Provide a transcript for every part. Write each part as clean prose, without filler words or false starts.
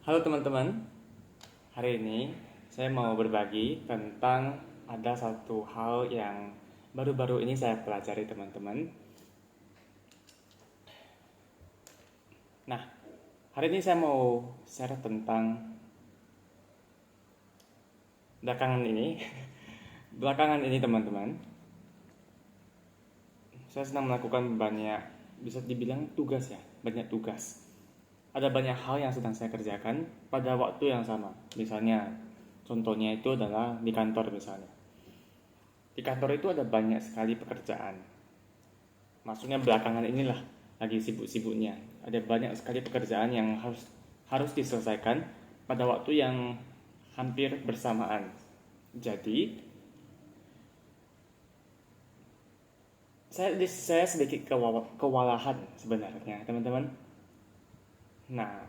Halo teman-teman, hari ini saya mau berbagi tentang ada satu hal yang baru-baru ini saya pelajari teman-teman. Nah, hari ini saya mau share tentang belakangan ini. Belakangan ini teman-teman, saya sedang melakukan banyak, bisa dibilang tugas ya, banyak tugas. Ada banyak hal yang sedang saya kerjakan pada waktu yang sama. Misalnya, contohnya itu adalah di kantor misalnya. Di kantor itu ada banyak sekali pekerjaan. Maksudnya belakangan inilah lagi sibuk-sibuknya. Ada banyak sekali pekerjaan yang harus diselesaikan pada waktu yang hampir bersamaan. Jadi, saya sedikit kewalahan sebenarnya, teman-teman. Nah,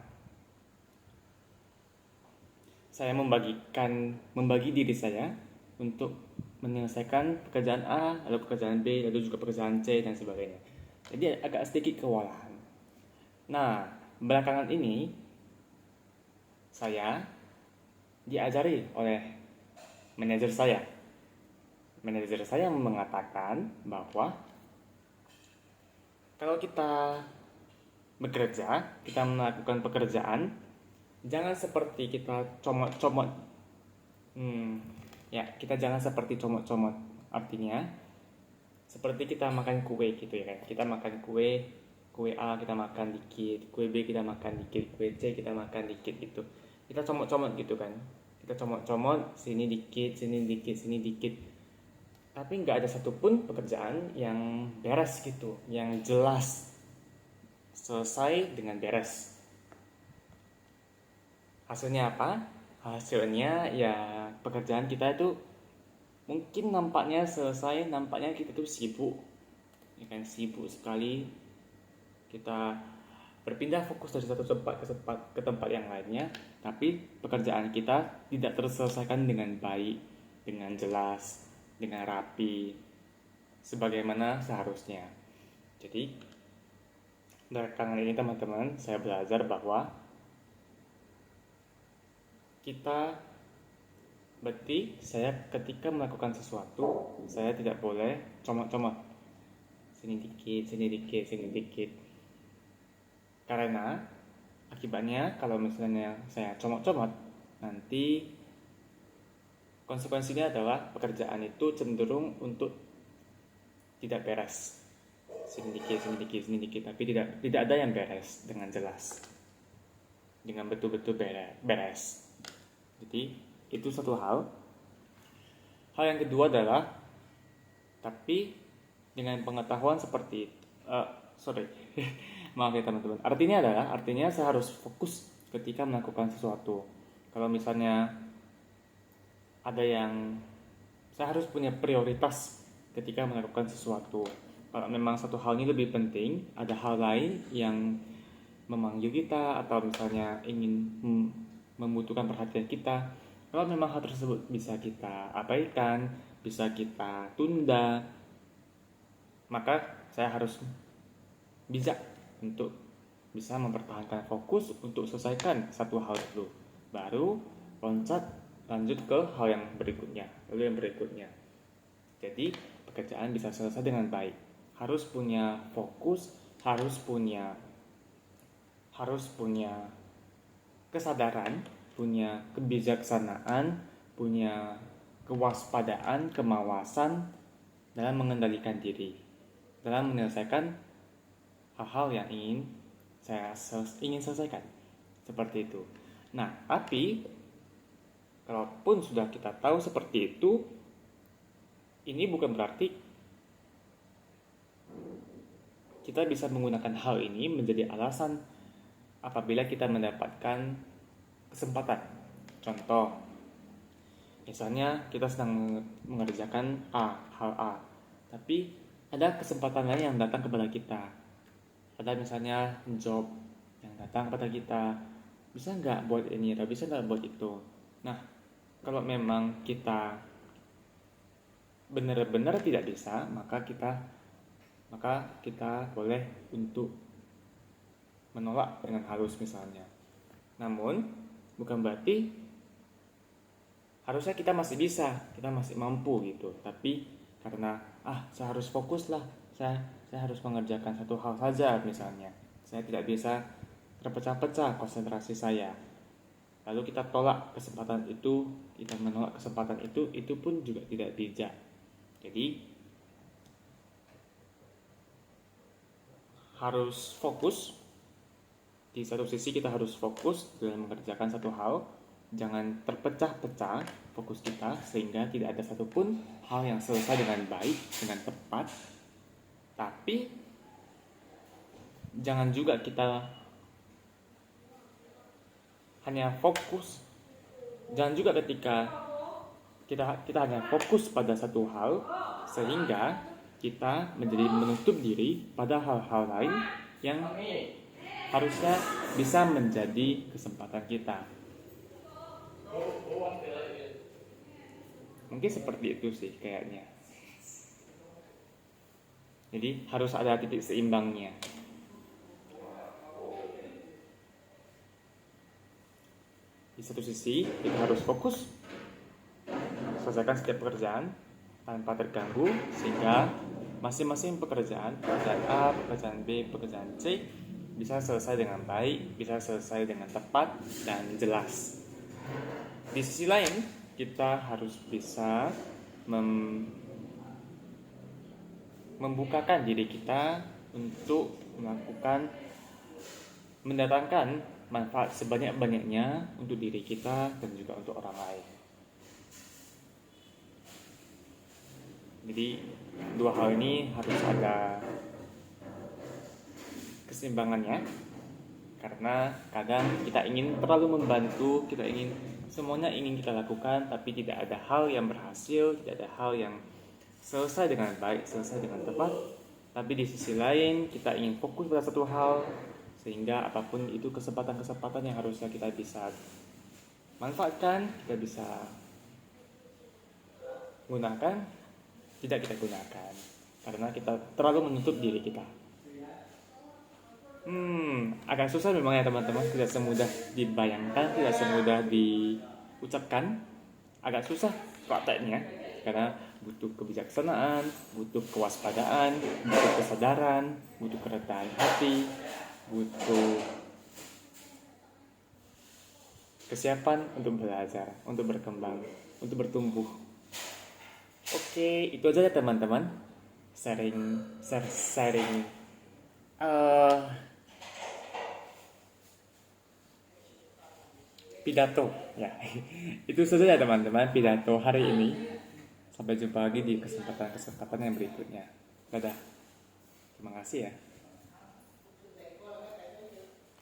saya membagi diri saya untuk menyelesaikan pekerjaan A, lalu pekerjaan B, lalu juga pekerjaan C dan sebagainya. Jadi agak sedikit kewalahan. Nah, belakangan ini saya diajari oleh manajer saya. Manajer saya mengatakan bahwa kalau kita bekerja, kita melakukan pekerjaan, jangan seperti kita comot-comot. Ya, kita jangan seperti comot-comot. Artinya, seperti kita makan kue gitu ya kan. Kita makan kue A kita makan dikit, kue B kita makan dikit, kue C kita makan dikit gitu. Kita comot-comot gitu kan. Kita comot-comot sini dikit, sini dikit, sini dikit. Tapi nggak ada satupun pekerjaan yang beres gitu, yang jelas selesai dengan beres. Hasilnya apa? Hasilnya ya pekerjaan kita itu mungkin nampaknya selesai, nampaknya kita tuh sibuk, ya kan, sibuk sekali. Kita berpindah fokus dari satu tempat ke tempat yang lainnya, tapi pekerjaan kita tidak terselesaikan dengan baik, dengan jelas, dengan rapi, sebagaimana seharusnya. Jadi belakangan ini teman-teman, saya belajar bahwa kita berarti saya ketika melakukan sesuatu, saya tidak boleh comot-comot. Sini dikit, sini dikit, sini dikit. Karena akibatnya kalau misalnya saya comot-comot, nanti konsekuensinya adalah pekerjaan itu cenderung untuk tidak beres. Sini dikit, sini dikit, sini dikit, tapi tidak ada yang beres dengan jelas. Dengan betul-betul beres. Jadi itu satu hal. Hal yang kedua adalah tapi dengan pengetahuan seperti sorry maaf ya teman-teman, artinya saya harus fokus ketika melakukan sesuatu. Kalau misalnya ada yang saya harus punya prioritas ketika melakukan sesuatu. Kalau memang satu hal ini lebih penting, ada hal lain yang memanggil kita atau misalnya ingin membutuhkan perhatian kita, kalau memang hal tersebut bisa kita abaikan, bisa kita tunda, maka saya harus bijak untuk bisa mempertahankan fokus untuk selesaikan satu hal dulu, baru lanjut ke hal yang berikutnya, lalu yang berikutnya. Jadi pekerjaan bisa selesai dengan baik. Harus punya fokus, harus punya kesadaran, punya kebijaksanaan, punya kewaspadaan, kemawasan dalam mengendalikan diri, dalam menyelesaikan hal-hal yang ingin selesaikan. Seperti itu. Nah, tapi kalaupun sudah kita tahu seperti itu, ini bukan berarti kita bisa menggunakan hal ini menjadi alasan apabila kita mendapatkan kesempatan. Contoh, misalnya kita sedang mengerjakan hal A, tapi ada kesempatan lain yang datang kepada kita. Ada misalnya job yang datang kepada kita, bisa nggak buat ini atau bisa nggak buat itu. Nah, kalau memang kita benar-benar tidak bisa, maka kita boleh untuk menolak dengan halus misalnya. Namun bukan berarti harusnya kita masih bisa, kita masih mampu gitu. Tapi karena saya harus fokus lah, saya harus mengerjakan satu hal saja misalnya, saya tidak bisa terpecah-pecah konsentrasi saya. Lalu kita tolak kesempatan itu, kita menolak kesempatan itu pun juga tidak bijak. Jadi harus fokus. Di satu sisi kita harus fokus dalam mengerjakan satu hal, jangan terpecah-pecah fokus kita sehingga tidak ada satupun hal yang selesai dengan baik, dengan tepat. Tapi jangan juga kita hanya fokus. Jangan juga ketika kita hanya fokus pada satu hal sehingga kita menjadi menutup diri pada hal-hal lain yang harusnya bisa menjadi kesempatan kita. Mungkin seperti itu sih kayaknya. Jadi harus ada titik seimbangnya. Di satu sisi kita harus fokus selesaikan setiap pekerjaan tanpa terganggu sehingga masing-masing pekerjaan A, pekerjaan B, pekerjaan C bisa selesai dengan baik, bisa selesai dengan tepat dan jelas. Di sisi lain, kita harus bisa membukakan diri kita untuk mendatangkan manfaat sebanyak-banyaknya untuk diri kita dan juga untuk orang lain. Jadi dua hal ini harus ada keseimbangannya, karena kadang kita ingin terlalu membantu, semuanya ingin kita lakukan, tapi tidak ada hal yang berhasil, tidak ada hal yang selesai dengan baik, selesai dengan tepat. Tapi di sisi lain kita ingin fokus pada satu hal, sehingga apapun itu kesempatan-kesempatan yang harusnya kita bisa manfaatkan, kita bisa gunakan, tidak kita gunakan karena kita terlalu menutup diri kita. Agak susah memang ya teman-teman, tidak semudah dibayangkan, tidak semudah diucapkan, agak susah prakteknya karena butuh kebijaksanaan, butuh kewaspadaan, butuh kesadaran, butuh kerendahan hati, butuh kesiapan untuk belajar, untuk berkembang, untuk bertumbuh. Oke, itu aja ya teman-teman. Sharing pidato ya. Itu saja ya teman-teman pidato hari ini. Sampai jumpa lagi di kesempatan yang berikutnya. Dadah. Terima kasih ya.